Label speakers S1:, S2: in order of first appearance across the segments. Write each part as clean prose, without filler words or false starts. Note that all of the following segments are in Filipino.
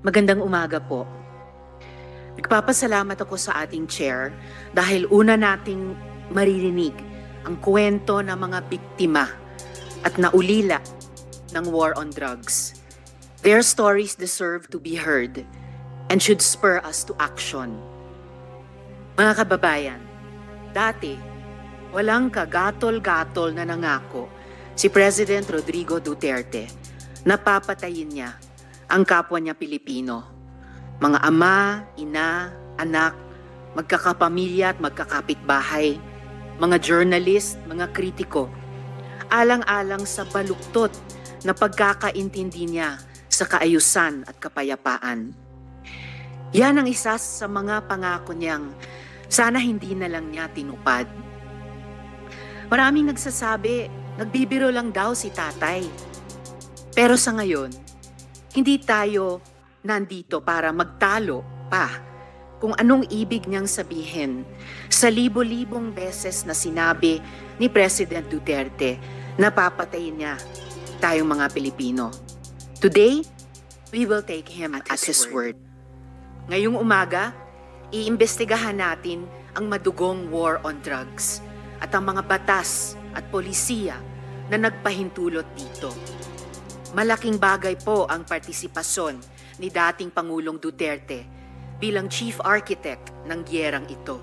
S1: Magandang umaga po. Nagpapasalamat ako sa ating chair dahil una nating maririnig ang kwento ng mga biktima at naulila ng war on drugs. Their stories deserve to be heard and should spur us to action. Mga kababayan, dati walang kagatol-gatol na nangako si President Rodrigo Duterte na papatayin niya ang kapwa niya Pilipino. Mga ama, ina, anak, magkakapamilya at magkakapitbahay, mga journalist, mga kritiko, alang-alang sa baluktot na pagkakaintindi niya sa kaayusan at kapayapaan. Yan ang isa sa mga pangako niyang sana hindi na lang niya tinupad. Maraming nagsasabi, nagbibiro lang daw si tatay. Pero sa ngayon, hindi tayo nandito para magtalo pa kung anong ibig niyang sabihin sa libo-libong beses na sinabi ni President Duterte na papatayin niya tayong mga Pilipino. Today, we will take him at his word. Ngayong umaga, iimbestigahan natin ang madugong war on drugs at ang mga batas at polisiya na nagpahintulot dito. Malaking bagay po ang partisipasyon ni dating Pangulong Duterte bilang chief architect ng gyerang ito.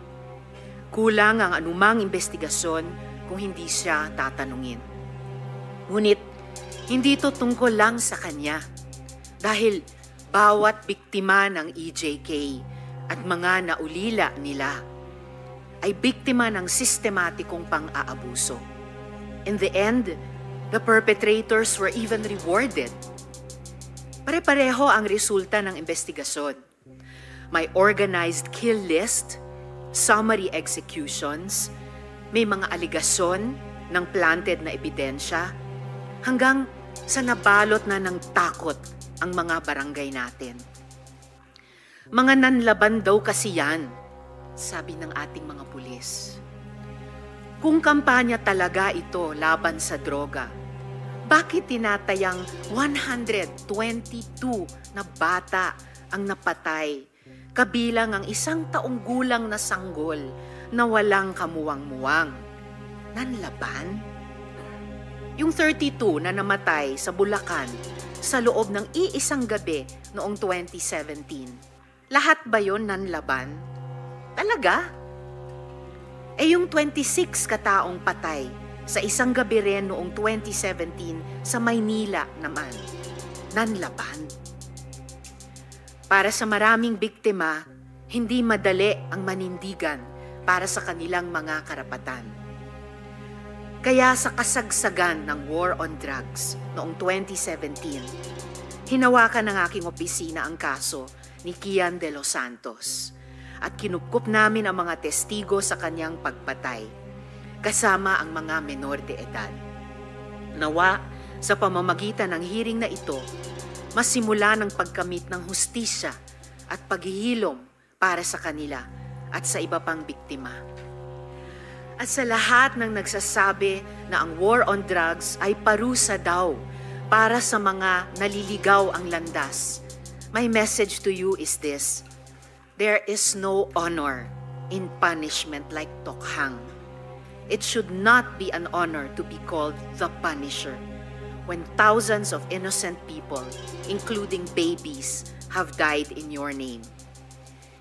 S1: Kulang ang anumang investigasyon kung hindi siya tatanungin. Ngunit, hindi ito tungkol lang sa kanya dahil bawat biktima ng EJK at mga naulila nila ay biktima ng sistematikong pang-aabuso. In the end, the perpetrators were even rewarded. Pare-pareho ang resulta ng investigasyon. May organized kill list, summary executions, may mga aligasyon ng planted na ebidensya, hanggang sa nabalot na ng takot ang mga barangay natin. Mga nanlaban daw kasi yan, sabi ng ating mga pulis. Kung kampanya talaga ito laban sa droga, bakit tinatayang 122 na bata ang napatay, kabilang ang 1 taong gulang na sanggol na walang kamuwang-muwang? Nanlaban? Yung 32 na namatay sa Bulacan sa loob ng iisang gabi noong 2017, lahat ba yon nanlaban? Talaga? Yung 26 kataong patay sa isang gabi rin noong 2017 sa Maynila naman, nanlaban. Para sa maraming biktima, hindi madali ang manindigan para sa kanilang mga karapatan. Kaya sa kasagsagan ng war on drugs noong 2017, hinawakan ng aking opisina ang kaso ni Kian de los Santos at kinupkup namin ang mga testigo sa kanyang pagpatay, kasama ang mga menor de edad. Nawa, sa pamamagitan ng hearing na ito, masimula ng pagkamit ng hustisya at paghihilom para sa kanila at sa iba pang biktima. At sa lahat ng nagsasabi na ang war on drugs ay parusa daw para sa mga naliligaw ang landas, my message to you is this: there is no honor in punishment like tokhang. It should not be an honor to be called the Punisher when thousands of innocent people, including babies, have died in your name.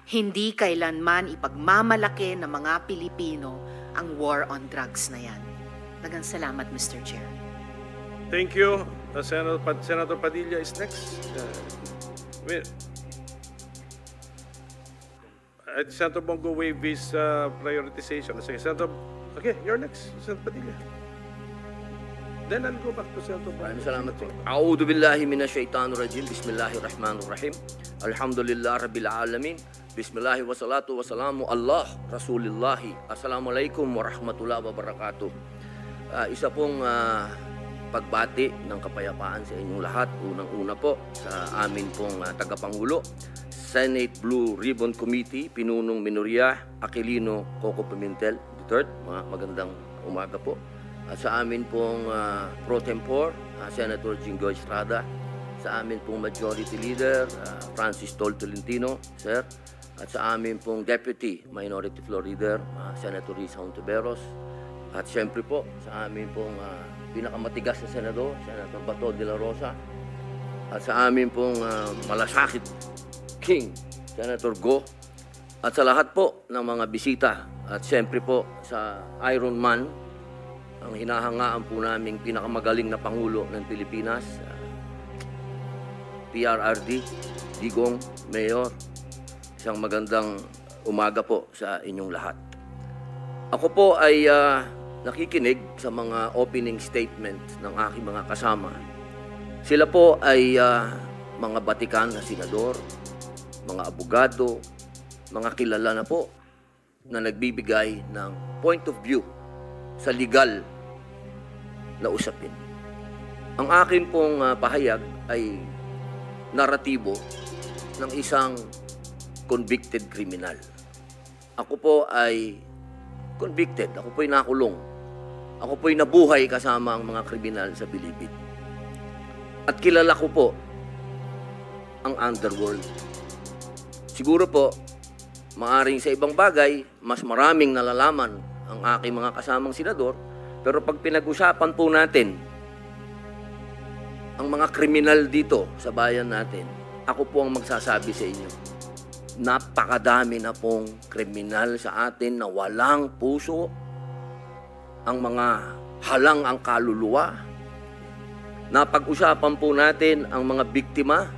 S1: Hindi kailanman ipagmamalaki ng mga Pilipino ang war on drugs na yan. Daghang salamat, Mr. Chair.
S2: Thank you. Senator Padilla is next. Senator Bongo waive his prioritization. Senator, okay, you're next, Senator Padilla. Then I'll go back to Senator Bongo.
S3: Maraming salamat po. A'udhu billahi minasyaitanir rajim. Bismillahirrahmanirrahim. Alhamdulillah rabbil alamin. Bismillahi wassalatu wassalamu Allah Rasulillahi. Assalamualaikum warahmatullahi wabarakatuh. Isa pong pagbati ng kapayapaan sa inyong lahat. Unang-una po sa amin pong tagapangulo, Senate Blue Ribbon Committee, Pinunong Minoria Aquilino Coco Pimentel III. Magandang umaga po. Sa amin pong pro tempore, Senator Jinggoy Estrada, sa amin pong Majority Leader, Francis Tol Tolentino, sir, at sa amin pong Deputy Minority Floor Leader, Senator Risa Hontiveros, at siyempre po sa amin pong pinakamatigas na senador, Senator Bato de la Rosa, at sa amin pong malasakit King, Senator Go, at sa lahat po ng mga bisita, at siyempre po sa Iron Man, ang hinahangaan po naming pinakamagaling na Pangulo ng Pilipinas, PRRD, Digong, Mayor, isang magandang umaga po sa inyong lahat. Ako po ay nakikinig sa mga opening statement ng aking mga kasama. Sila po ay mga batikan na senador, mga abogado, mga kilala na po na nagbibigay ng point of view sa legal na usapin. Ang akin pong pahayag ay naratibo ng isang convicted criminal. Ako po ay convicted, ako po ay nakulong. Ako po ay nabuhay kasama ang mga kriminal sa Bilibid. At kilala ko po ang underworld. Siguro po, maaring sa ibang bagay, mas maraming nalalaman ang aking mga kasamang senador, pero pag pinag-usapan po natin ang mga kriminal dito sa bayan natin, ako po ang magsasabi sa inyo, napakadami na pong kriminal sa atin na walang puso, ang mga halang ang kaluluwa. Napag-usapan po natin ang mga biktima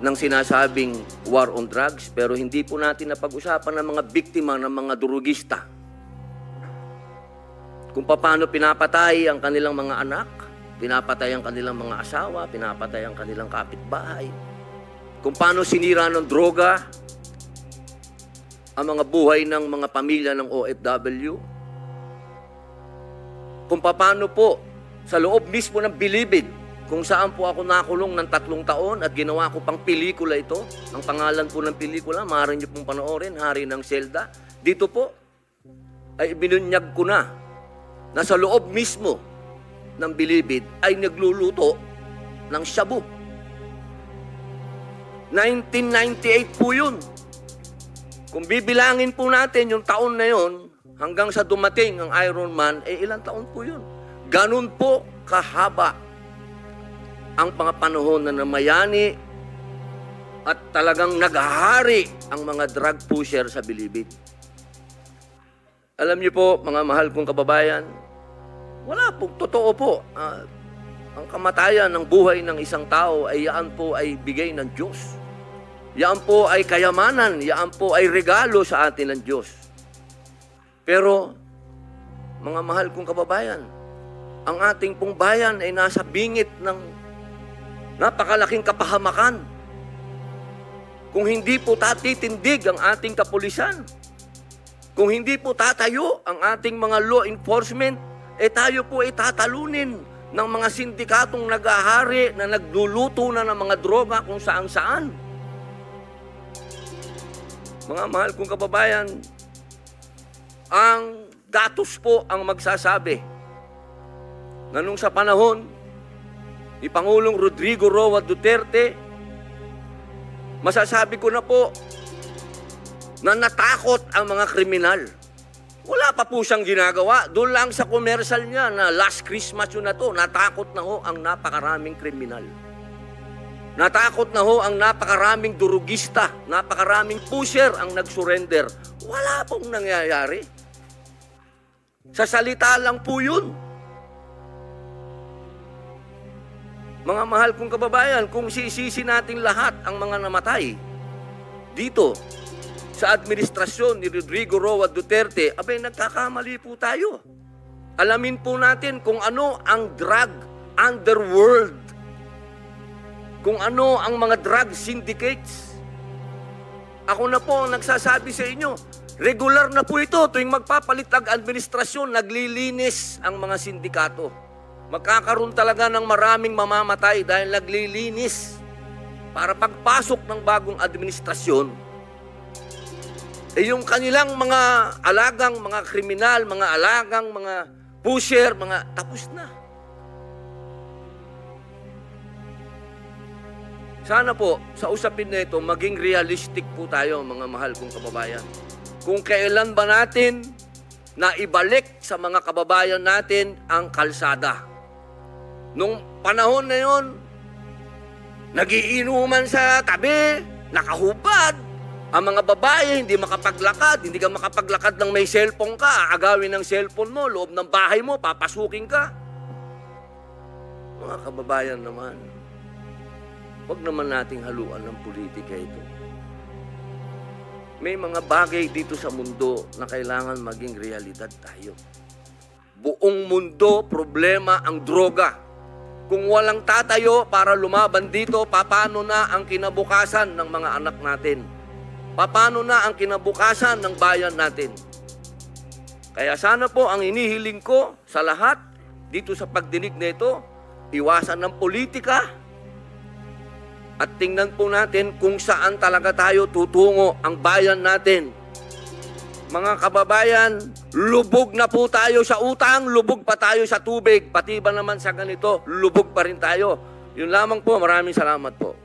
S3: ng sinasabing war on drugs, pero hindi po natin napag-usapan ang mga biktima ng mga durugista. Kung paano pinapatay ang kanilang mga anak, pinapatay ang kanilang mga asawa, pinapatay ang kanilang kapitbahay. Kung paano sinira ng droga ang mga buhay ng mga pamilya ng OFW. Kung paano po sa loob mismo ng Bilibid, kung saan po ako nakulong ng 3 taon at ginawa ko pang pelikula ito. Ang pangalan po ng pelikula, maaari niyo pong panoorin, Hari ng Selda. Dito po ay binunyag ko na sa loob mismo ng Bilibid ay nagluluto ng shabu. 1998 po yun. Kung bibilangin po natin yung taon na yun, hanggang sa dumating ang Iron Man, ilang taon po yun. Ganun po kahaba ang mga panahon na namayani at talagang naghahari ang mga drug pusher sa Bilibid. Alam niyo po, mga mahal kong kababayan, wala po, totoo po. Ang kamatayan ng buhay ng isang tao ay yaan po ay bigay ng Diyos. Yaan po ay kayamanan, yaan po ay regalo sa atin ng Diyos. Pero, mga mahal kong kababayan, ang ating pong bayan ay nasa bingit ng napakalaking kapahamakan. Kung hindi po tatitindig ang ating kapulisan, kung hindi po tatayo ang ating mga law enforcement, tayo po ay tatalunin ng mga sindikatong nag-ahari na nagluluto na ng mga droga kung saan-saan. Mga mahal kong kababayan, ang datos po ang magsasabi na nung sa panahon ni Pangulong Rodrigo Roa Duterte, masasabi ko na po na natakot ang mga kriminal. Wala pa po siyang ginagawa. Doon lang sa commercial niya na last Christmas yun na to, natakot na ho ang napakaraming kriminal. Natakot na ho ang napakaraming durugista, napakaraming pusher ang nag-surrender. Wala pong nangyayari. Sa salita lang po yun. Mga mahal kong kababayan, kung sisisi natin lahat ang mga namatay dito sa administrasyon ni Rodrigo Roa Duterte, abay nagkakamali po tayo. Alamin po natin kung ano ang drug underworld, kung ano ang mga drug syndicates. Ako na po ang nagsasabi sa inyo, regular na po ito tuwing magpapalit ang administrasyon, naglilinis ang mga sindikato. Magkakaroon talaga ng maraming mamamatay dahil naglilinis para pagpasok ng bagong administrasyon, yung kanilang mga alagang, mga kriminal, mga alagang, mga pusher, mga tapos na. Sana po, sa usapin na ito, maging realistic po tayo, mga mahal kong kababayan. Kung kailan ba natin na ibalik sa mga kababayan natin ang kalsada. Nung panahon na yon, nagiinuman sa tabi, nakahubad. Ang mga babae, hindi makapaglakad. Hindi ka makapaglakad ng may cellphone ka. Aagawin ng cellphone mo, loob ng bahay mo, papasukin ka. Mga kababayan naman, huwag naman nating haluan ng politika ito. May mga bagay dito sa mundo na kailangan maging realidad tayo. Buong mundo, problema ang droga. Kung walang tatayo para lumaban dito, paano na ang kinabukasan ng mga anak natin? Paano na ang kinabukasan ng bayan natin? Kaya sana po ang inihiling ko sa lahat dito sa pagdinig na ito, iwasan ng politika at tingnan po natin kung saan talaga tayo tutungo ang bayan natin. Mga kababayan, lubog na po tayo sa utang, lubog pa tayo sa tubig, pati ba naman sa ganito, lubog pa rin tayo. Yun lamang po, maraming salamat po.